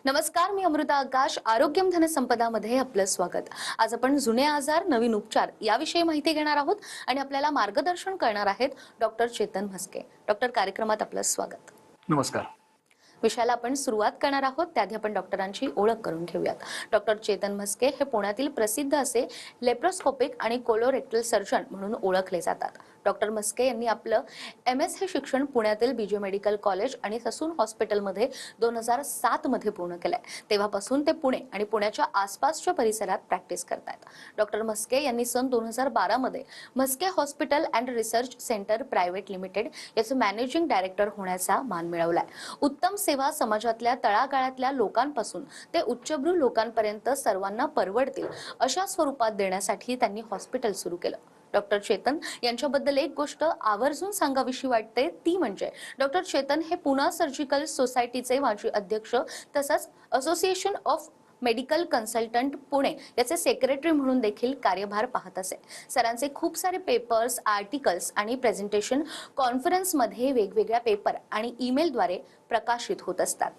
नमस्कार, मी अमृता आकाश. आरोग्यम धनसंपदामध्ये आपलं स्वागत. आज आपण जुने आजार नवीन उपचार याविषयी माहिती घेणार आहोत आणि आपल्याला मार्गदर्शन करणार आहेत डॉक्टर चेतन म्हस्के. डॉक्टर, कार्यक्रमात आपलं स्वागत. नमस्कार. विषयाला आपण सुरुवात करणार आहोत त्याआधी आपण डॉक्टरांची ओळख करून घेऊयात. डॉक्टर चेतन म्हस्के हे पुण्यातील प्रसिद्ध असे लेप्रोस्कोपिक आणि कोलोरेक्टल सर्जन म्हणून ओळखले जातात. डॉक्टर म्हस्के यांनी आपलं MS हे शिक्षण पुण्यातील BJ मेडिकल कॉलेज आणि ससून हॉस्पिटलमध्ये 2007 मध्ये पूर्ण केलंय. तेव्हापासून ते पुणे आणि पुण्याच्या आसपासच्या परिसरात प्रॅक्टिस करतात. डॉक्टर म्हस्के यांनी सन 2012 मध्ये Mhaske hospital and research centre private limited याचे मॅनेजिंग डायरेक्टर होण्याचा मान मिळवलाय. उत्तम सेवा समाजातल्या तळागाळातल्या लोकांपासून ते उच्चभ्रू लोकांपर्यंत सर्वांना परवडतील अशा स्वरूपात देण्यासाठी त्यांनी हॉस्पिटल सुरू केलं. डॉक्टर चेतन यांच्याबद्दल एक गोष्ट आवर्जून सांगावीशी वाटते, ती म्हणजे डॉक्टर चेतन हे पुणे सर्जिकल सोसायटीचे माजी अध्यक्ष तसंच association of medical consultant Pune याचे सेक्रेटरी म्हणून देखील कार्यभार पाहत असे. सरांचे खूप सारे पेपर्स, आर्टिकल्स आणि प्रेझेंटेशन कॉन्फरन्समध्ये वेगवेगळ्या पेपर आणि ईमेलद्वारे प्रकाशित होत असतात.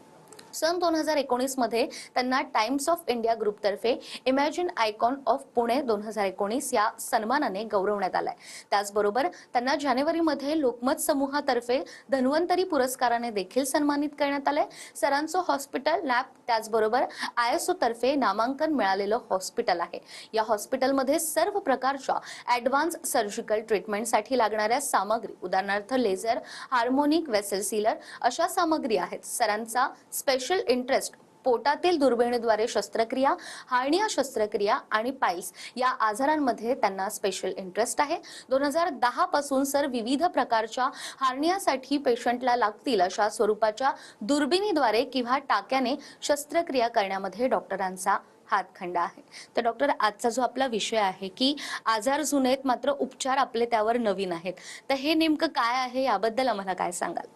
सन 2019 मध्ये त्यांना टाइम्स ऑफ इंडिया ग्रुपतर्फे इमॅजिन आयकॉन ऑफ पुणे 2019 या सन्मानाने गौरवण्यात आलाय. त्याचबरोबर त्यांना जानेवारीमध्ये लोकमत समूहातर्फे धन्वंतरी पुरस्काराने देखील सन्मानित करण्यात आले. सरांचं हॉस्पिटल नॅप त्याचबरोबर ISO तर्फे नामांकन मिळालेलं हॉस्पिटल आहे. या हॉस्पिटलमध्ये सर्व प्रकारच्या ॲडव्हान्स सर्जिकल ट्रीटमेंटसाठी लागणाऱ्या सामग्री, उदाहरणार्थ लेझर, हार्मोनिक वेसल सीलर अशा सामग्री आहेत. सरांचा स्पेशल इंटरेस्ट पोटातील दुर्बिणीद्वारे शस्त्रक्रिया, हार्निया शस्त्रक्रिया आणि पाईल्स या आजारांमध्ये त्यांना स्पेशल इंटरेस्ट आहे. 2010 पासून सर विविध प्रकारच्या हार्नियासाठी पेशंटला लागतील अशा स्वरूपाच्या दुर्बिणीद्वारे किंवा टाक्याने शस्त्रक्रिया करण्यामध्ये डॉक्टरांचा हातखंडा आहे. तर डॉक्टर, आजचा जो आपला विषय आहे की आजार जुने आहेत मात्र उपचार आपले त्यावर नवीन आहेत, तर हे नेमकं काय आहे याबद्दल आम्हाला काय सांगाल?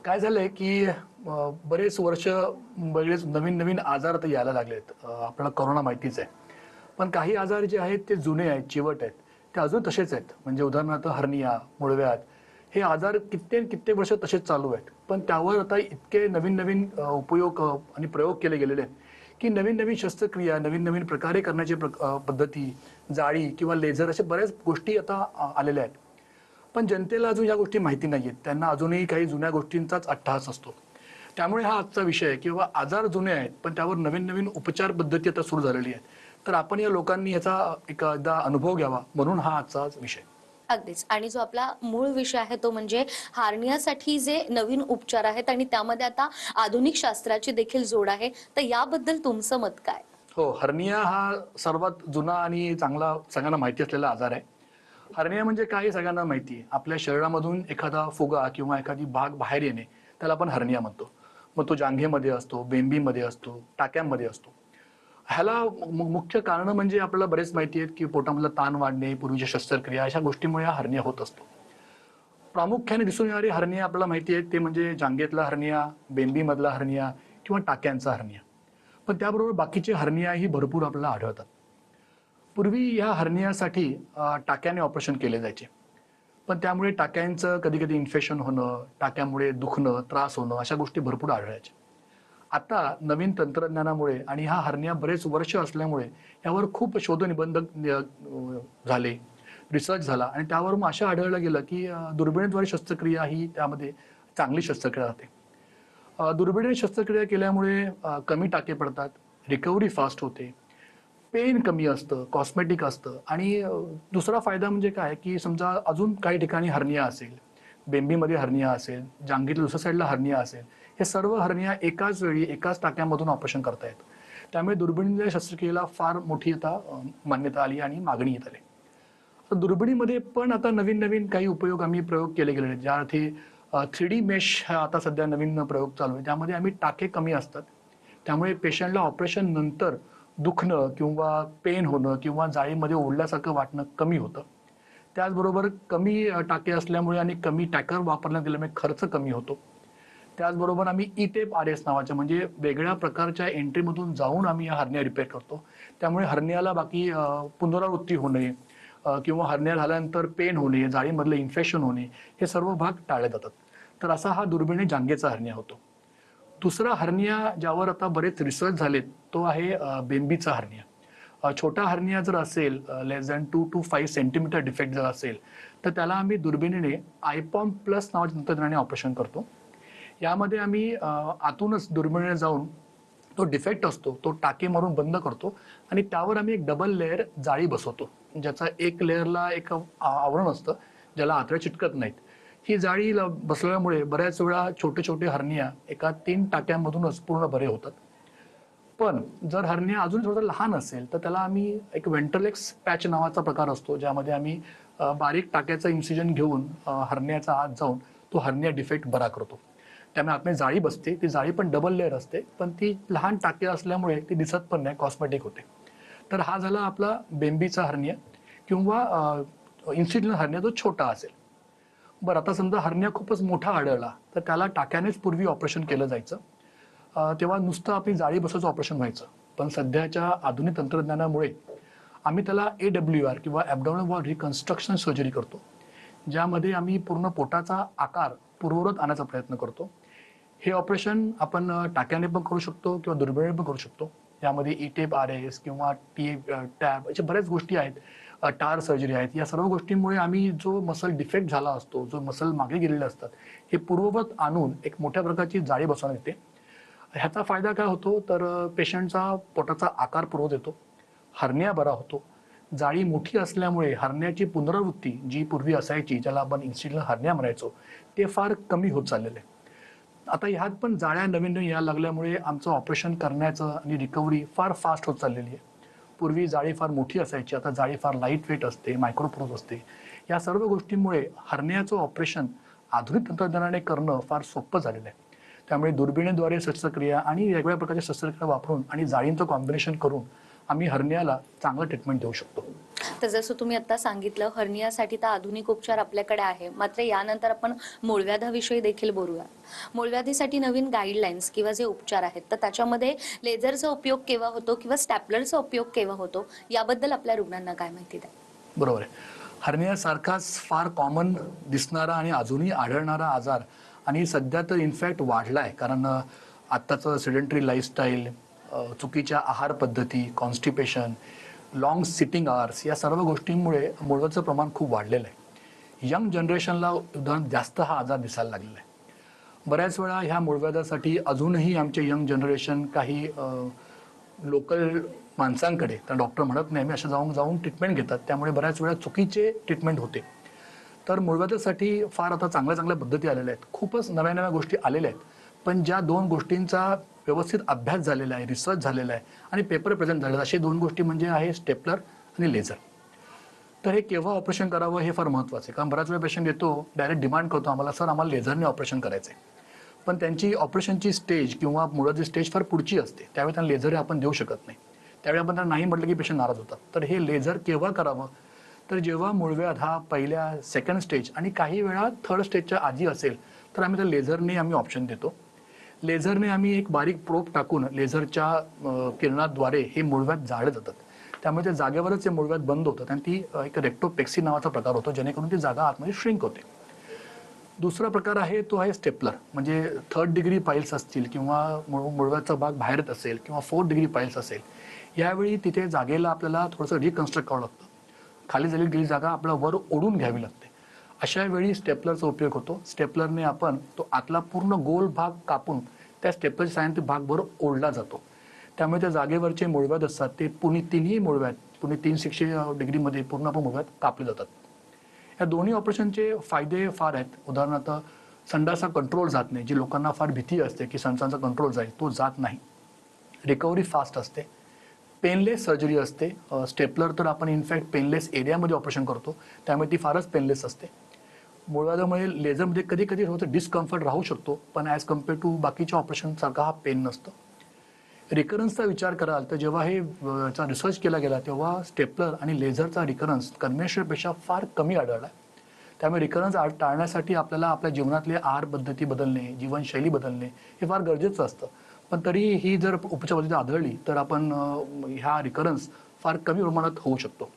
काय झालंय की बरेच वर्ष बरेच नवीन नवीन आजार आता यायला लागलेत. आपल्याला कोरोना माहितीच आहे, पण काही आजार जे आहेत ते जुने आहेत, चिवट आहेत, ते अजून तसेच आहेत. म्हणजे उदाहरणार्थ हर्निया, मूळव्याध हे आजार कित्येक वर्ष तसेच चालू आहेत. पण त्यावर आता इतके नवीन नवीन उपयोग आणि प्रयोग केले गेलेले आहेत की नवीन नवीन शस्त्रक्रिया, नवीन नवीन प्रकारे करण्याची पद्धती, जाळी किंवा लेझर अशा बऱ्याच गोष्टी आता आलेल्या आहेत. पण जनतेला अजून या गोष्टी माहिती नाहीयेत. त्यांना अजूनही काही जुन्या गोष्टींचाच अट्टहास असतो. त्यामुळे हा आजचा विषय आहे किंवा आजार जुने आहेत पण त्यावर नवीन नवीन उपचार पद्धती आता सुरू झालेली आहेत. तर आपण या लोकांनी याचा एकदा अनुभव घ्यावा म्हणून हा आजचा विषय. अगदीच. आणि जो आपला मूळ विषय आहे तो म्हणजे हार्नियासाठी जे नवीन उपचार आहेत आणि त्यामध्ये आता आधुनिक शास्त्राची देखील जोड आहे, तर याबद्दल तुमचं मत काय? हो, हर्निया हा सर्वात जुना आणि चांगला सगळ्यांना माहिती असलेला आजार आहे. हर्निया म्हणजे काय सगळ्यांना माहिती आहे. आपल्या शरीरामधून एखादा फुगा किंवा एखादी भाग बाहेर येणे त्याला आपण हर्निया म्हणतो. मग तो जांघेमध्ये असतो, बेंबीमध्ये असतो, टाक्यांमध्ये असतो. ह्याला मुख्य कारण म्हणजे आपल्याला बरेच माहिती आहेत की पोटामधला ताण वाढणे, पूर्वीच्या शस्त्रक्रिया अशा गोष्टीमुळे हा हर्निया होत असतो. प्रामुख्याने दिसून येणारी हर्निया आपल्याला माहिती आहे ते म्हणजे जांघेतला हर्निया, बेंबीमधला हर्निया किंवा टाक्यांचा हर्निया. पण त्याबरोबर बाकीचे हर्नियाही भरपूर आपल्याला आढळतात. पूर्वी ह्या हर्नियासाठी टाक्याने ऑपरेशन केले जायचे, पण त्यामुळे टाक्यांचं कधी कधी इन्फेक्शन होणं, टाक्यामुळे दुखणं, त्रास होणं अशा गोष्टी भरपूर आढळायच्या. आता नवीन तंत्रज्ञानामुळे आणि हा हर्निया बरेच वर्ष असल्यामुळे यावर खूप शोधनिबंध झाले, रिसर्च झाला आणि त्यावर मग असं आढळलं गेलं की दुर्बिणीद्वारे शस्त्रक्रिया ही त्यामध्ये चांगली शस्त्रक्रिया राहते. दुर्बिणीने शस्त्रक्रिया केल्यामुळे कमी टाके पडतात, रिकव्हरी फास्ट होते, पेन कमी असतं, कॉस्मेटिक असतं आणि दुसरा फायदा म्हणजे काय की समजा अजून काही ठिकाणी हर्निया असेल, बेंबीमध्ये हर्निया असेल, जांघेतल्या दुसऱ्या साईडला हर्निया असेल, हे सर्व हर्निया एकाच वेळी एकाच टाक्यामधून ऑपरेशन करता येतं. त्यामुळे दुर्बिणीच्या शस्त्रक्रियेला फार मोठी आता मान्यता आली आणि मागणी येत आली. तर दुर्बिणीमध्ये पण आता नवीन नवीन काही प्रयोग केले गेले आहेत. ज्यामध्ये 3D मेश हा आता सध्या नवीन प्रयोग चालू आहे. त्यामध्ये आम्ही टाके कमी असतात, त्यामुळे पेशंटला ऑपरेशन नंतर दुखणं किंवा पेन होणं किंवा जाळीमध्ये ओढल्यासारखं वाटणं कमी होतं. त्याचबरोबर कमी टाके असल्यामुळे आणि कमी टॅकर वापरण्यात गेल्यामुळे खर्च कमी होतो. त्याचबरोबर आम्ही ई-टेप RS नावाच्या म्हणजे वेगळ्या प्रकारच्या एंट्रीमधून जाऊन आम्ही या हर्निया रिपेअर करतो. त्यामुळे हर्नियाला बाकी पुनरावृत्ती होणे किंवा हर्निया झाल्यानंतर पेन होणे, जाळीमधलं इन्फेक्शन होणे हे सर्व भाग टाळले जातात. तर असा हा दुर्बिणी जांघेचा हर्निया होतो. दुसरा हर्निया ज्यावर आता बरेच रिसर्च झालेत तो आहे बेंबीचा हर्निया. छोटा हर्निया जर असेल, लेस दॅन 2 to 5 सेंटीमीटर डिफेक्ट जर असेल, तर त्याला आम्ही दुर्बिणीने आयपॉम प्लस नावाच्या तंत्रज्ञानाने ऑपरेशन करतो. यामध्ये आम्ही आतूनच दुर्बिणीने जाऊन तो डिफेक्ट असतो तो टाके मारून बंद करतो आणि त्यावर आम्ही एक डबल लेअर जाळी बसवतो, ज्याचा एक लेअरला एक आवरण असतं ज्याला आतड्या चिटकत नाहीत. ही जाळी बसवल्यामुळे बऱ्याच वेळा छोटे छोटे हर्निया एका 3 टाक्यांमधूनच पूर्ण बरे होतात. पण जर हर्निया अजून थोडं लहान असेल तर त्याला आम्ही एक वेंट्रलेक्स पॅच नावाचा प्रकार असतो, ज्यामध्ये आम्ही बारीक टाक्याचं इन्सिजन घेऊन हर्नियाचा आत जाऊन तो हर्निया डिफेक्ट बरा करतो. त्यामुळे आतमध्ये जाळी बसते, ती जाळी पण डबल लेअर असते, पण ती लहान टाके असल्यामुळे ती दिसत पण नाही, कॉस्मेटिक होते. तर हा झाला आपला बेंबीचा हर्निया किंवा इन्सिजनल हर्निया जो छोटा असेल. बरं, आता समजा हर्निया खूपच मोठा आढळला तर त्याला टाक्यानेच पूर्वी ऑपरेशन केलं जायचं. तेव्हा नुसतं आपली जाळी बसवायचं ऑपरेशन व्हायचं. पण सध्याच्या आधुनिक तंत्रज्ञानामुळे आम्ही त्याला AWR किंवा ॲब्डॉमिनल वॉल रिकन्स्ट्रक्शन सर्जरी करतो, ज्यामध्ये आम्ही पूर्ण पोटाचा आकार पूर्ववत आणण्याचा प्रयत्न करतो. हे ऑपरेशन आपण टाक्याने पण करू शकतो किंवा दुर्बिणीने पण करू शकतो. यामध्ये E-टेप RS किंवा टॅब अशा बऱ्याच गोष्टी आहेत, टार सर्जरी आहेत. या सर्व गोष्टींमुळे आम्ही जो मसल डिफेक्ट झाला असतो, जो मसल मागे गेलेले असतात, हे पूर्ववत आणून एक मोठ्या प्रकारची जाळी बसवण्यात येते. ह्याचा फायदा काय होतो तर पेशंटचा पोटाचा आकार पूर्वत येतो, हर्निया बरा होतो. जाळी मोठी असल्यामुळे हर्नियाची पुनरावृत्ती जी पूर्वी असायची, ज्याला आपण इन्सिजनल हर्निया म्हणायचो, ते फार कमी होत चाललेलं आहे. आता ह्यात पण जाळ्या नवीन नवीन यायला लागल्यामुळे आमचं ऑपरेशन करण्याचं आणि रिकव्हरी फार फास्ट होत चाललेली आहे. पूर्वी जाळी फार मोठी असायची, आता जाळी फार लाईट वेट असते, मायक्रोप्रोज असते. या सर्व गोष्टींमुळे हर्नियाचं ऑपरेशन आधुनिक तंत्रज्ञानाने करणं फार सोपं झालेलं आहे. त्यामुळे दुर्बिणीद्वारे शस्त्रक्रिया आणि वेगवेगळ्या प्रकारच्या शस्त्रक्रिया वापरून आणि जाळींचं कॉम्बिनेशन करून आम्ही हर्नियाला चांगलं ट्रीटमेंट देऊ शकतो. तर जसं तुम्ही आता सांगितलं, हर्नियासाठी तर आधुनिक उपचार आपल्याकडे आहे. मात्र यानंतर आपण मूळव्याधाविषयी देखील बोलूया. मूळव्याधीसाठी नवीन गाईडलाईन्स किंवा जे उपचार आहेत, तर त्याच्यामध्ये लेझरचा उपयोग केव्हा होतो किंवा स्टॅपलरचा उपयोग केव्हा होतो, याबद्दल आपल्या रुग्णांना काय माहिती द्या? बरोबर आहे. हर्नियासारखाच फार कॉमन दिसणारा आणि अजूनही आढळणारा आजार आणि सध्या तर इनफॅक्ट वाढला आहे, कारण आत्ताचं सेडेंटरी लाईफस्टाईल, चुकीच्या आहार पद्धती, कॉन्स्टिपेशन, लॉंग सिटिंग आवर्स या सर्व गोष्टींमुळे मूळव्याधाचं प्रमाण खूप वाढलेलं आहे. यंग जनरेशनला उदाहरण जास्त हा आजार दिसायला लागलेला आहे. बऱ्याच वेळा ह्या मूळव्याधासाठी अजूनही आमचे यंग जनरेशन काही लोकल माणसांकडे, तर डॉक्टर म्हणत नाही मी, अशा जाऊन ट्रीटमेंट घेतात. त्यामुळे बऱ्याच वेळा चुकीचे ट्रीटमेंट होते. तर मूळव्याधासाठी फार आता चांगल्या चांगल्या पद्धती आलेल्या आहेत, खूपच नव्या नव्या गोष्टी आलेल्या आहेत. पण ज्या 2 गोष्टींचा व्यवस्थित अभ्यास झालेला आहे, रिसर्च झालेला आहे आणि पेपर प्रेझेंट झालेला, अशा 2 गोष्टी म्हणजे आहे स्टेपलर आणि लेझर. तर हे केव्हा ऑपरेशन करावं हे फार महत्त्वाचं आहे, कारण बऱ्याच वेळा पेशंट येतो, डायरेक्ट डिमांड करतो आम्हाला, सर आम्हाला लेझरने ऑपरेशन करायचं आहे. पण त्यांची ऑपरेशनची स्टेज किंवा मुळाची स्टेज फार पुढची असते, त्यावेळी त्यांना लेझर आपण देऊ शकत नाही. त्यावेळी आपण त्यांना नाही म्हटलं की पेशंट नाराज होतात. तर हे लेझर केव्हा करावं तर जेव्हा मूळव्याध हा पहिल्या सेकंड स्टेज आणि काही वेळा थर्ड स्टेजच्या आधी असेल, तर आम्ही त्या लेझरने आम्ही ऑप्शन देतो. लेझरने आम्ही एक बारीक प्रोब टाकून लेझरच्या किरणाद्वारे हे मूळव्याध जाळले जातात. त्यामुळे त्या जागेवरच ते मूळव्याध बंद होतात आणि ती एक रेक्टोपेक्सी नावाचा प्रकार होतो, जेणेकरून ती जागा आतमध्ये श्रिंक होते. दुसरा प्रकार आहे तो आहे स्टेपलर, म्हणजे 3rd डिग्री पाईल्स असतील किंवा मूळव्याधचा भाग बाहेर येत असेल किंवा 4th डिग्री पाईल्स असेल, यावेळी तिथे जागेला आपल्याला थोडंसं रिकन्स्ट्रक्ट करावं लागतं. खाली झालेली गेली जागा आपल्याला वर ओढून घ्यावी लागते. अशा वेळी स्टेपलरचा उपयोग होतो. स्टेपलरने आपण तो आतला पूर्ण गोल भाग कापून त्या स्टेपलरच्या साहाय्याने तो भाग वर ओढला जातो. त्यामुळे त्या जागेवरचे मूळव्याध असतात ते तिन्ही मूळव्याध 360 डिग्रीमध्ये पूर्ण आपण मूळव्याध कापले जातात. या दोन्ही ऑपरेशनचे फायदे फार आहेत. उदाहरणार्थ संडासा कंट्रोल जात नाही, जी लोकांना फार भीती असते की संडासाचा कंट्रोल जाईल, तो जात नाही. रिकव्हरी फास्ट असते. पेनलेस सर्जरी असते. स्टेपलर तर आपण इनफॅक्ट पेनलेस एरियामध्ये ऑपरेशन करतो, त्यामुळे ती फारच पेनलेस असते. मूळव्याधामुळे लेझरमध्ये कधी कधी होतं डिस्कम्फर्ट राहू शकतो, पण ॲज कम्पेअर टू बाकीच्या ऑपरेशनसारखा हा पेन नसतो. रिकरन्सचा विचार कराल तर जेव्हा हे रिसर्च केला गेला तेव्हा स्टेपलर आणि लेझरचा रिकरन्स कन्व्हेन्शनलपेक्षा फार कमी आढळला. त्यामुळे रिकरन्स टाळण्यासाठी आपल्याला आपल्या जीवनातले आहार पद्धती बदलणे, जीवनशैली बदलणे हे फार गरजेचं असतं. पण तरी ही जर उपचार पद्धती आढळली तर आपण ह्या रिकरन्स फार कमी प्रमाणात होऊ शकतो.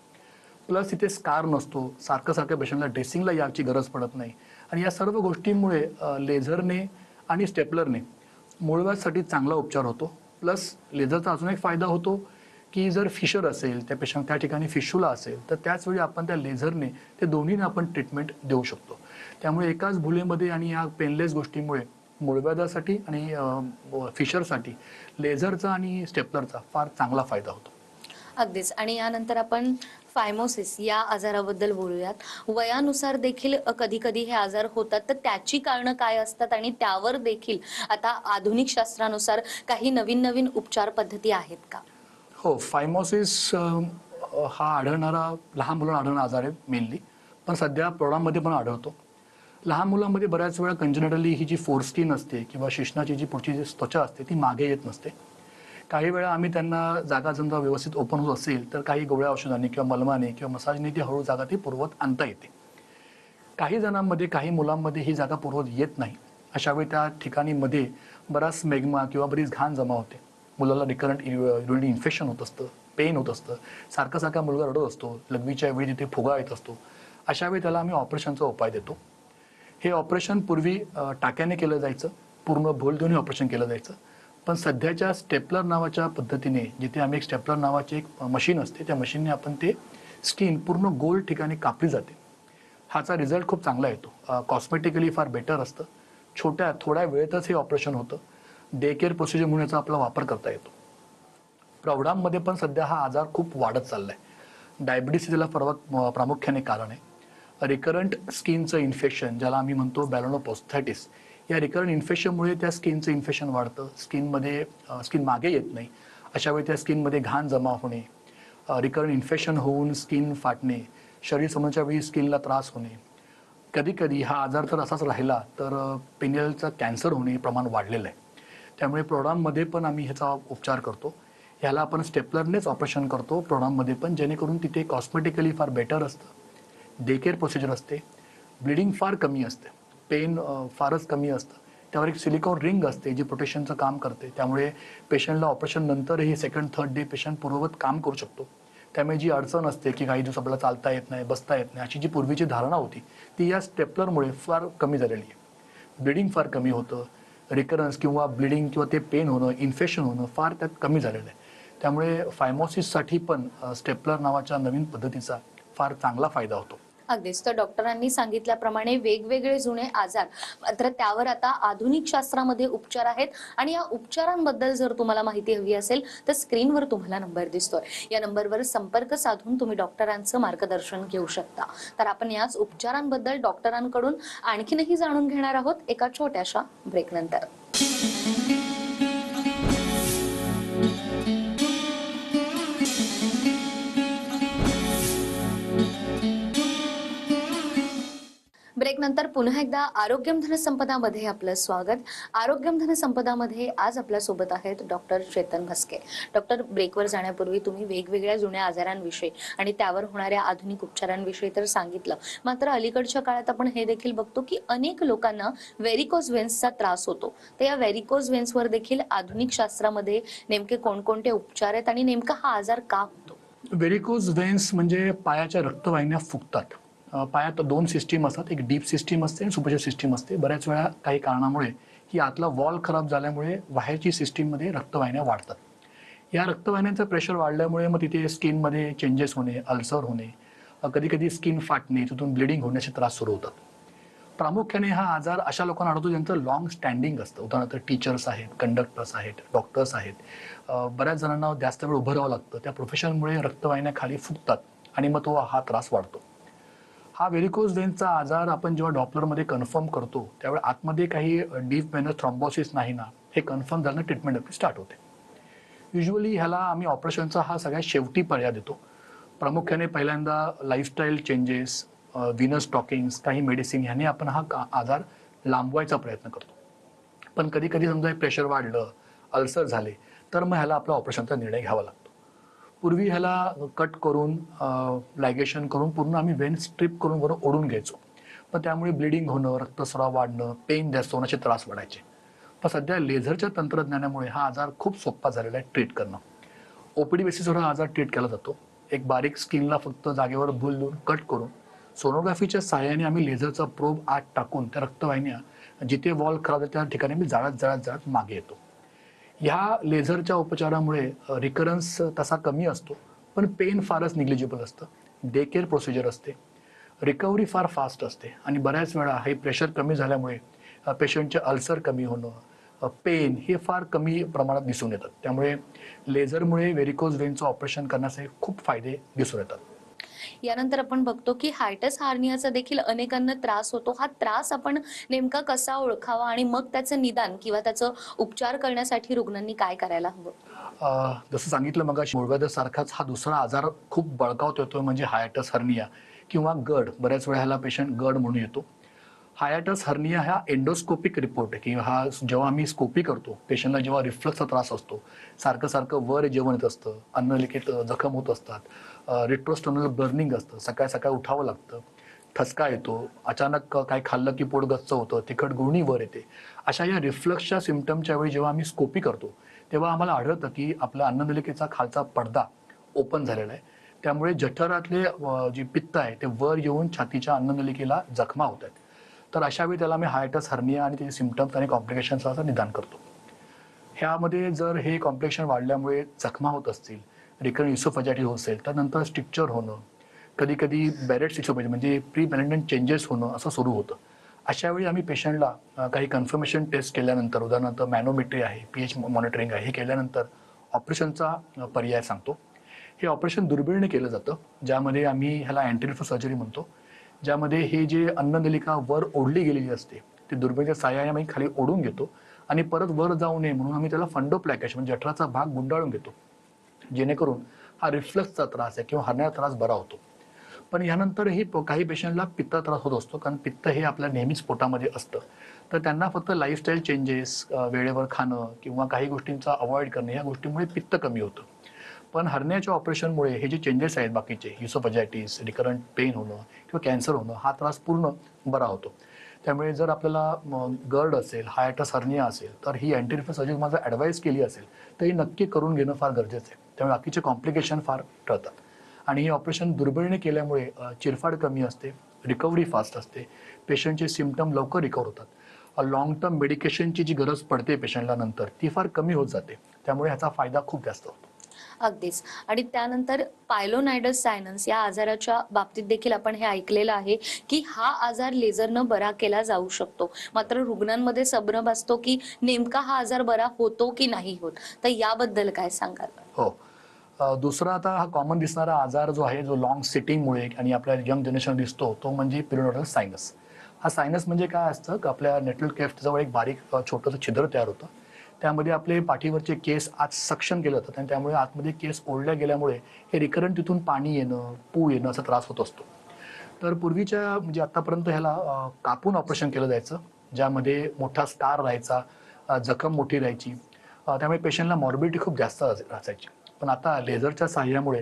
प्लस इथे स्कार नसतो, सारखं पेशंटला ड्रेसिंगला याची गरज पडत नाही आणि या सर्व गोष्टींमुळे लेझरने आणि स्टेपलरने मूळव्याधसाठी चांगला उपचार होतो. प्लस लेझरचा अजून एक फायदा होतो की जर फिशर असेल त्या पेशंट त्या ठिकाणी फिशुला असेल तर त्याच वेळी आपण त्या लेझरने ते दोन्हीने आपण ट्रीटमेंट देऊ शकतो. त्यामुळे एकाच भुलेमध्ये आणि या पेनलेस गोष्टीमुळे मूळव्याधासाठी आणि फिशरसाठी लेझरचा आणि स्टेपलरचा फार चांगला फायदा होतो. अगदीच. आणि यानंतर आपण फायमोसिस या आजाराबद्दल बोलूयात. वयानुसार देखील कधी कधी हे आजार होतात, तर त्याची कारणं काय असतात आणि त्यावर देखील आता आधुनिक शास्त्रानुसार काही नवीन नवीन उपचार पद्धती आहेत का? हो, फायमोसिस हा आढळणारा लहान मुलांना आढळणारा आजार आहे मेनली, पण सध्या प्रौढांमध्ये पण आढळतो. लहान मुलांमध्ये बऱ्याच वेळा कंजेनिटली ही जी फोरस्किन असते किंवा शिश्नाची जी पुढची जी त्वचा असते ती मागे येत नसते. काही वेळा आम्ही त्यांना जागा समजा व्यवस्थित ओपन होत असेल तर काही गोळ्या औषधांनी किंवा मलमाने किंवा मसाजने ती हळू जागा ती पूर्वत आणता येते. काही जणांमध्ये काही मुलांमध्ये ही जागा पूर्वत येत नाही. अशा वेळी त्या ठिकाणी मध्ये बराच मेगमा किंवा बरीच घाण जमा होते. मुलाला रिकरंट युरिनरी इन्फेक्शन होत असतं, पेन होत असतं, सारखा सारखा मुलगा रडत असतो, लघवीच्या वेळी तिथे फुगा येत असतो. अशा वेळी त्याला आम्ही ऑपरेशनचा उपाय देतो. हे ऑपरेशन पूर्वी टाक्याने केलं जायचं, पूर्ण भोल देऊन हे ऑपरेशन केलं जायचं. पण सध्याच्या स्टेपलर नावाच्या पद्धतीने जिथे आम्ही एक स्टेपलर नावाची एक मशीन असते त्या मशीनने आपण ते स्किन पूर्ण गोल ठिकाणी कापली जाते. ह्याचा रिझल्ट खूप चांगला येतो. कॉस्मेटिकली फार बेटर असतं. थोड्या वेळेतच हे ऑपरेशन होतं. डे केअर प्रोसिजर म्हणून याचा आपला वापर करता येतो. प्रौढांमध्ये पण सध्या हा आजार खूप वाढत चाललाय. डायबिटीस त्याला प्रामुख्याने कारण आहे. रिकरंट स्किनचं इन्फेक्शन ज्याला आम्ही म्हणतो बॅलोनोपोस्थायटिस, या रिकरंट इन्फेक्शनमुळे त्या स्किनचं इन्फेक्शन वाढतं. स्किन मागे येत नाही. अशा वेळी त्या स्किनमध्ये घाण जमा होणे, रिकरंट इन्फेक्शन होऊन स्किन फाटणे, शरीर समोरच्या वेळी स्किनला त्रास होणे. कधी कधी हा आजार तर असाच राहिला तर पेनियलचा कॅन्सर होणे प्रमाण वाढलेलं आहे. त्यामुळे प्रौढांमध्ये पण आम्ही ह्याचा उपचार करतो. ह्याला आपण स्टेपलरनेच ऑपरेशन करतो प्रौढांमध्ये पण, जेणेकरून तिथे कॉस्मेटिकली फार बेटर असतं. डे केअर प्रोसिजर असते. ब्लिडिंग फार कमी असते. पेन फारच कमी असतं. त्यावर एक सिलिकॉन रिंग असते जी प्रोटेक्शनचं काम करते. त्यामुळे पेशंटला ऑपरेशन नंतरही सेकंड थर्ड डे पेशंट पूर्ववत काम करू शकतो. त्यामुळे जी अडचण असते की काही दिवस आपल्याला चालता येत नाही, बसता येत नाही, अशी जी पूर्वीची धारणा होती ती या स्टेपलरमुळे फार कमी झालेली आहे. ब्लिडिंग फार कमी होतं. रिकरन्स किंवा ब्लिडिंग किंवा ते पेन होणं, इन्फेक्शन होणं फार त्यात कमी झालेलं आहे. त्यामुळे फायमोसिससाठी पण स्टेपलर नावाच्या नवीन पद्धतीचा फार चांगला फायदा होतो. अगदीच. तर डॉक्टरांनी सांगितल्याप्रमाणे वेगवेगळे जुने आजार, मात्र त्यावर आता आधुनिक शास्त्रामध्ये उपचार आहेत. आणि या उपचारांबद्दल जर तुम्हाला माहिती हवी असेल तर स्क्रीनवर तुम्हाला नंबर दिसतोय. या नंबरवर संपर्क साधून तुम्ही डॉक्टरांचं मार्गदर्शन घेऊ शकता. तर आपण याच उपचारांबद्दल डॉक्टरांकडून आणखीनही जाणून घेणार आहोत एका छोट्याशा ब्रेक नंतर. ब्रेक नंतर पुन्हा एकदा आरोग्यम धनसंपदामध्ये आपलं स्वागत. आरोग्यम धनसंपदामध्ये आज आपल्या सोबत आहेत डॉक्टर चेतन म्हस्के. डॉक्टर, ब्रेकवर जाण्यापूर्वी तुम्ही वेगवेगळ्या जुन्या आजारांविषयी आणि त्यावर होणाऱ्या आधुनिक उपचारांविषयी तर सांगितलं, मात्र अलीकडच्या काळात आपण हे देखील बघतो की अनेक लोकांना व्हेरिकोज व्हेन्सचा त्रास होतो. तर या व्हेरिकोज व्हेन्सवर देखील आधुनिक शास्त्रामध्ये नेमके कोणकोणते उपचार आहेत आणि नेमका हा आजार का होतो? व्हेरिकोज व्हेन्स म्हणजे पायाच्या रक्तवाहिन्या फुगतात. पायात दोन सिस्टीम असतात, एक डीप सिस्टीम असते आणि सुपरफिशियल सिस्टीम असते. बऱ्याच वेळा काही कारणामुळे की आतला वॉल खराब झाल्यामुळे बाहेरची सिस्टीममध्ये रक्तवाहिन्या वाढतात. या रक्तवाहिन्यांचं प्रेशर वाढल्यामुळे मग तिथे स्किनमध्ये चेंजेस होणे, अल्सर होणे, कधी कधी स्किन फाटणे, तिथून ब्लिडिंग होण्याचे त्रास सुरू होतात. प्रामुख्याने हा आजार अशा लोकांना आढळतो ज्यांचं लॉंग स्टँडिंग असतं. उदाहरणार्थ टीचर्स आहेत, कंडक्टर्स आहेत, डॉक्टर्स आहेत. बऱ्याच जणांना जास्त वेळ उभं राहावं लागतं. त्या प्रोफेशनमुळे रक्तवाहिन्या खाली फुगतात आणि मग तो हा त्रास वाढतो. हा व्हेरिकोज व्हेन्सचा आजार आपण जेव्हा डॉपलरमध्ये कन्फर्म करतो त्यावेळी आतमध्ये काही डीप व्हेनस थ्रॉम्बोसिस नाही ना, हे कन्फर्म झालं ट्रीटमेंट आपली स्टार्ट होते. युजली ह्याला आम्ही ऑपरेशनचा हा सगळ्यात शेवटी पर्याय देतो. प्रामुख्याने पहिल्यांदा लाईफस्टाईल चेंजेस, व्हिनस स्टॉकिंग्स, काही मेडिसिन ह्याने आपण हा आजार लांबवायचा प्रयत्न करतो. पण कधी कधी समजा प्रेशर वाढलं, अल्सर झाले, तर मग ह्याला आपला ऑपरेशनचा निर्णय घ्यावा लागतो. पूर्वी ह्याला कट करून लायगेशन करून पूर्ण आम्ही वेन स्ट्रिप करून बरोबर ओढून घ्यायचो. पण त्यामुळे ब्लिडिंग होणं, रक्तस्राव वाढणं, पेन जास्त होण्याचे त्रास वाढायचे. पण सध्या लेझरच्या तंत्रज्ञानामुळे हा आजार खूप सोपा झालेला आहे ट्रीट करणं. ओपीडी बेसिसवर हा आजार ट्रीट केला जातो. एक बारीक स्किनला फक्त जागेवर भूल देऊन कट करून सोनोग्राफीच्या सहाय्याने आम्ही लेझरचा प्रोब आत टाकून त्या रक्तवाहिन्या जिथे वॉल खराब आहे त्या ठिकाणी मी जाळत जाळत जाळत मागे येतो. ह्या लेझरच्या उपचारामुळे रिकरन्स तसा कमी असतो, पण पेन फारच निग्लिजिबल असतं. डे केअर प्रोसिजर असते, रिकव्हरी फार फास्ट असते आणि बऱ्याच वेळा हे प्रेशर कमी झाल्यामुळे पेशंटचे अल्सर कमी होणं, पेन हे फार कमी प्रमाणात दिसून येतात. त्यामुळे लेझरमुळे व्हेरिकोज वेनचं ऑपरेशन करण्याचे खूप फायदे दिसून येतात. यानंतर आपण बघतो की हायटस हार्नियाचा देखील अनेकांना त्रास होतो. हा त्रास आपण नेमका कसा ओळखावा आणि मग त्याचं निदान किंवा त्याचं उपचार करण्यासाठी रुग्णांनी काय करायला हवं? जसं सांगितलं मगाशी मूळव्याधासारखाच हा दुसरा आजार खूप बळकावत येतो म्हणजे हायटस हर्निया किंवा गड. बऱ्याच वेळा ह्याला पेशंट गड म्हणून येतो. हायटस हर्निया हा एंडोस्कोपिक रिपोर्ट आहे, किंवा हा जेव्हा आम्ही स्कोपी करतो पेशंटला, जेव्हा रिफ्लक्सचा त्रास असतो, सारखं सारखं वर जेवण येत असतं, अन्नलिकेत जखम होत असतात, रिट्रोस्टोनल बर्निंग असतं, सकाळ सकाळ उठावं लागतं, ठसका येतो, अचानक काय खाल्लं की पोट गच्च होतं, तिखट गुळणी वर येते. अशा या रिफ्लक्सच्या सिम्पटमच्या वेळी जेव्हा आम्ही स्कोपी करतो तेव्हा आम्हाला आढळतं की आपला अन्ननलिकेचा खालचा पडदा ओपन झालेला आहे. त्यामुळे जठरातले जे पित्त आहे ते वर येऊन छातीच्या अन्ननलिकेला जखमा होत आहेत. तर अशा वेळी त्याला आम्ही हायटस हर्निया आणि त्याचे सिम्पटम्स आणि कॉम्प्लिकेशन्स असं निदान करतो. ह्यामध्ये जर हे कॉम्प्लिकेशन वाढल्यामुळे जखमा होत असतील, रिकरंट इसोफेजायटिस होत असेल, तर नंतर स्ट्रिक्चर होणं, कधी कधी बॅरेट्स इसोफेजायटिस म्हणजे प्री मॅलिग्नंट चेंजेस होणं असं सुरू होतं. अशा वेळी आम्ही पेशंटला काही कन्फर्मेशन टेस्ट केल्यानंतर, उदाहरणार्थ मॅनोमेट्री आहे, पीएच मॉनिटरिंग आहे, हे केल्यानंतर ऑपरेशनचा पर्याय सांगतो. हे ऑपरेशन दुर्बिळने केलं जातं, ज्यामध्ये आम्ही ह्याला अँटीरियर सर्जरी म्हणतो, ज्यामध्ये हे जे अन्ननलिका वर ओढली गेलेली असते ती दुर्बिणीच्या साहाय्याने आम्ही खाली ओढून घेतो आणि परत वर जाऊ नये म्हणून आम्ही त्याला फंडोप्लॅकेशन म्हणजे जठराचा भाग गुंडाळून घेतो, जेणेकरून हा रिफ्लक्सचा त्रास आहे किंवा हरण्याचा त्रास बरा होतो. पण यानंतरही काही पेशंटला पित्त त्रास होत असतो, कारण पित्त हे आपल्या नेहमीच पोटामध्ये असतं. तर त्यांना फक्त लाईफस्टाईल चेंजेस, वेळेवर खाणं किंवा काही गोष्टींचा अवॉइड करणं, या गोष्टीमुळे पित्त कमी होतं. पण हर्नियाच्या ऑपरेशनमुळे हे जे चेंजेस आहेत बाकीचे, इसोफेजायटिस, रिकरंट पेन होणं किंवा कॅन्सर होणं, हा त्रास पूर्ण बरा होतो. त्यामुळे जर आपल्याला गर्ड असेल, हायटस हर्निया असेल, तर ही अँटीरियर सर्जरी माझं ॲडवाईस केली असेल तर ही नक्की करून घेणं फार गरजेचं आहे. त्यामुळे बाकीचे कॉम्प्लिकेशन फार टळतात. आणि हे ऑपरेशन दुर्बिळने केल्यामुळे चिरफाड कमी असते, रिकव्हरी फास्ट असते, पेशंटचे सिम्पटम लवकर रिकवर होतात, लॉंग टर्म मेडिकेशनची जी गरज पडते पेशंटला नंतर ती फार कमी होत जाते. त्यामुळे ह्याचा फायदा खूप जास्त होतो. अगदीच. आणि त्यानंतर पायलोनायडस सायनस या आजाराच्या बाबतीत देखील आपण हे ऐकलेलं आहे की हा आजार लेझरनं बरा केला जाऊ शकतो. मात्र रुग्णांमध्ये संभ्रम असतो की नेमका हा आजार बरा होतो की नाही होत. तर याबद्दल काय सांगाल? हो. दुसरा आता हा कॉमन दिसणारा आजार जो आहे, जो लॉंग सिटिंगमुळे आणि आपल्या यंग जनरेशन दिसतो, तो म्हणजे पिरियडोनल सायनस. हा सायनस म्हणजे काय असतं की आपल्या नेटल केफ्टजवळ एक बारीक छोटंसं छिद्र तयार होतं. त्यामध्ये आपले पाठीवरचे केस आत सक्शन केलं जातं आणि त्यामुळे आतमध्ये केस ओढल्या गेल्यामुळे हे रिकरंट तिथून पाणी येणं, पू येणं असा त्रास होत असतो. तर पूर्वीच्या म्हणजे आतापर्यंत ह्याला कापून ऑपरेशन केलं जायचं, ज्यामध्ये मोठा स्कार राहायचा, जखम मोठी राहायची, त्यामुळे पेशंटला मॉर्बिडिटी खूप जास्त असायची. पण आता लेझरच्या सहाय्यामुळे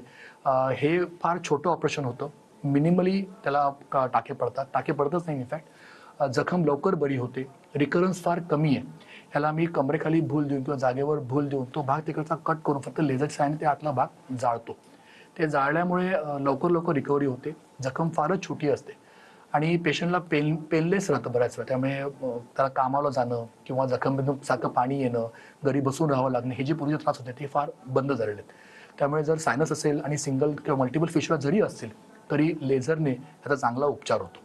हे फार छोटं ऑपरेशन होतं. मिनिमली त्याला टाके पडतात, टाके पडतच नाही इनफॅक्ट, जखम लवकर बरी होते, रिकरन्स फार कमी आहे. ह्याला मी कमरेखाली भूल देऊन किंवा जागेवर भूल देऊन तो भाग तिकडचा कट करून फक्त लेझरच्या सहाय्याने ते आतला भाग जाळतो. ते जाळल्यामुळे लवकर लवकर रिकव्हरी होते, जखम फारच छोटी असते आणि पेशंटला पेनलेस राहतं बऱ्याच वेळा. त्यामुळे त्याला कामाला जाणं किंवा जखममधून सारखं पाणी येणं, घरी बसून राहावं लागणं, हे जे पूर्वी त्रास होते ते फार बंद झालेले आहेत. त्यामुळे जर सायनस असेल आणि सिंगल किंवा मल्टिपल फिशर जरी असतील तरी लेझरने ह्याचा चांगला उपचार होतो.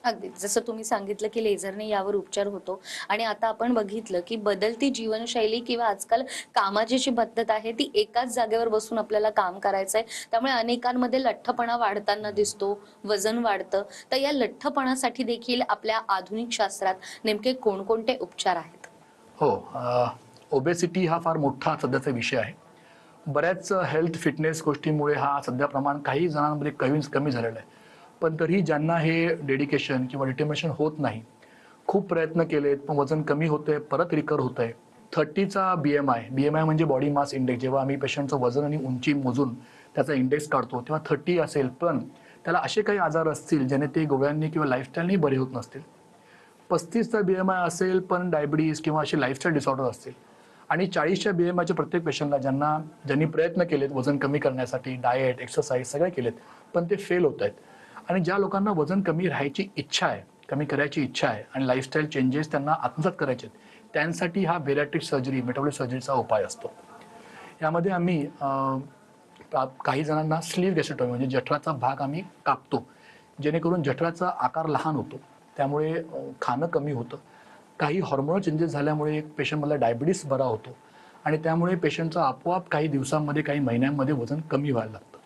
अगदीच. जसं तुम्ही सांगितलं की लेझरने यावर उपचार होतो आणि आता आपण बघितलं की बदलती जीवनशैली किंवा आजकाल कामाची जी पद्धत आहे ती एकाच जागेवर बसून आपल्याला काम करायचंय. त्यामुळे अनेकांमध्ये लठ्ठपणा वाढताना दिसतो, वजन वाढतं. तर या लठ्ठपणासाठी देखील आपल्या आधुनिक शास्त्रात नेमके कोणकोणते उपचार आहेत? हो, ओबेसिटी हा फार मोठा सध्याचा विषय आहे. बऱ्याच हेल्थ फिटनेस गोष्टींमुळे हा सध्या प्रमाण काही जणांमध्ये कमी झालेलं आहे. पण तरीही ज्यांना हे डेडिकेशन किंवा डिटर्मिनेशन होत नाही, खूप प्रयत्न केलेत पण वजन कमी होतंय, परत रिकव्हर होतंय. 30चा BMI म्हणजे बॉडी मास इंडेक्स, जेव्हा आम्ही पेशंटचं वजन आणि उंची मोजून त्याचा इंडेक्स काढतो तेव्हा 30 असेल, पण त्याला असे काही आजार असतील ज्याने ते गोळ्यांनी किंवा लाईफस्टाईलनी बरे होत नसतील. 35चा BMI असेल पण डायबिटीज किंवा असे लाईफस्टाईल डिसऑर्डर असतील. आणि 40च्या BMIच्या प्रत्येक पेशंटला ज्यांनी प्रयत्न केलेत वजन कमी करण्यासाठी, डाएट, एक्सरसाइज सगळे केलेत, पण ते फेल होत आहेत. आणि ज्या लोकांना वजन कमी राहायची इच्छा आहे, कमी करायची इच्छा आहे आणि लाईफस्टाईल चेंजेस त्यांना आत्मसात करायचे आहेत, त्यांसाठी हा बेरॅट्रिक सर्जरी, मेटाबॉलिक सर्जरीचा उपाय असतो. यामध्ये आम्ही काही जणांना स्लीव्ह गॅस्ट्रेक्टॉमी म्हणजे जठराचा भाग आम्ही कापतो, जेणेकरून जठराचा आकार लहान होतो, त्यामुळे खाणं कमी होतं. काही हॉर्मोनल चेंजेस झाल्यामुळे पेशंटमधला डायबिटीस बरा होतो आणि त्यामुळे पेशंटचं आपोआप काही दिवसांमध्ये, काही महिन्यांमध्ये वजन कमी व्हायला लागतं.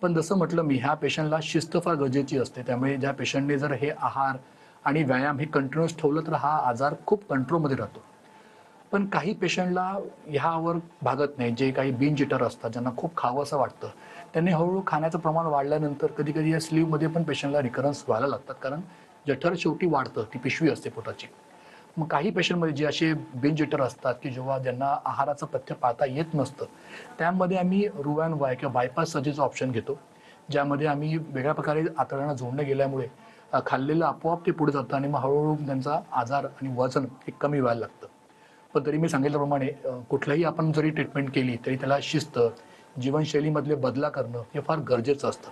पण जसं म्हटलं मी, ह्या पेशंटला शिस्त फार गरजेची असते. त्यामुळे ज्या पेशंटने जर हे आहार आणि व्यायाम हे कंटिन्युअस ठेवलं तर हा आजार खूप कंट्रोलमध्ये राहतो. पण काही पेशंटला ह्यावर भागत नाही, जे काही बिंज इटर असतात, ज्यांना खूप खावंसं वाटतं, त्यांनी हळूहळू खाण्याचं प्रमाण वाढल्यानंतर कधी कधी या स्लीवमध्ये पण पेशंटला रिकरन्स व्हायला लागतात, कारण जठर शेवटी वाढतं, ती पिशवी असते पोटाची. मग काही पेशंटमध्ये जे असे बिंज इटर असतात की जेव्हा ज्यांना आहाराचं पथ्य पाळता येत नसतं, त्यामध्ये आम्ही रुवॅन वाय किंवा बायपास सर्जरीचा ऑप्शन घेतो, ज्यामध्ये आम्ही वेगळ्या प्रकारे आतड्यांना जोडलं गेल्यामुळे खाल्लेलं आपोआप ते पुढे जातं आणि मग हळूहळू त्यांचा आजार आणि वजन हे कमी व्हायला लागतं. पण तरी मी सांगितल्याप्रमाणे कुठल्याही आपण जरी ट्रीटमेंट केली तरी त्याला शिस्त, जीवनशैलीमधले बदला करणं हे फार गरजेचं असतं.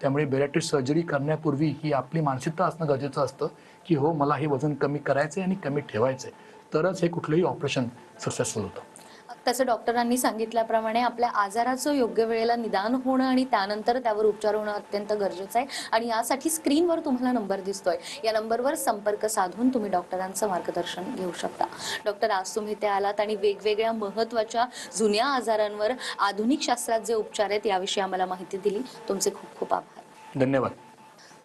त्यामुळे बेरॅट्रिक सर्जरी करण्यापूर्वी ही आपली मानसिकता असणं गरजेचं असतं की हो, मला हे वजन कमी करायचं आहे आणि कमी ठेवायचं आहे, तरच हे कुठलंही ऑपरेशन सक्सेसफुल होतं. तसं डॉक्टरांनी सांगितल्याप्रमाणे आपल्या आजाराचं योग्य वेळेला निदान होणं आणि त्यानंतर त्यावर उपचार होणं अत्यंत गरजेचं आहे. आणि यासाठी स्क्रीनवर तुम्हाला नंबर दिसतोय, या नंबरवर संपर्क साधून तुम्ही डॉक्टरांचं मार्गदर्शन घेऊ शकता. डॉक्टर, आज तुम्ही इथे आलात आणि वेगवेगळ्या महत्त्वाच्या जुन्या आजारांवर आधुनिक शास्त्रात जे उपचार आहेत याविषयी आम्हाला माहिती दिली. तुमचे खूप खूप आभार. धन्यवाद.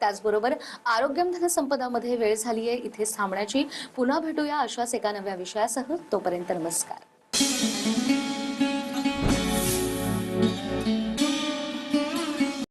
त्याचबरोबर आरोग्यम धनसंपदामध्ये वेळ झाली आहे इथेच थांबण्याची. पुन्हा भेटूया अशाच एका नव्या विषयासह. तोपर्यंत नमस्कार.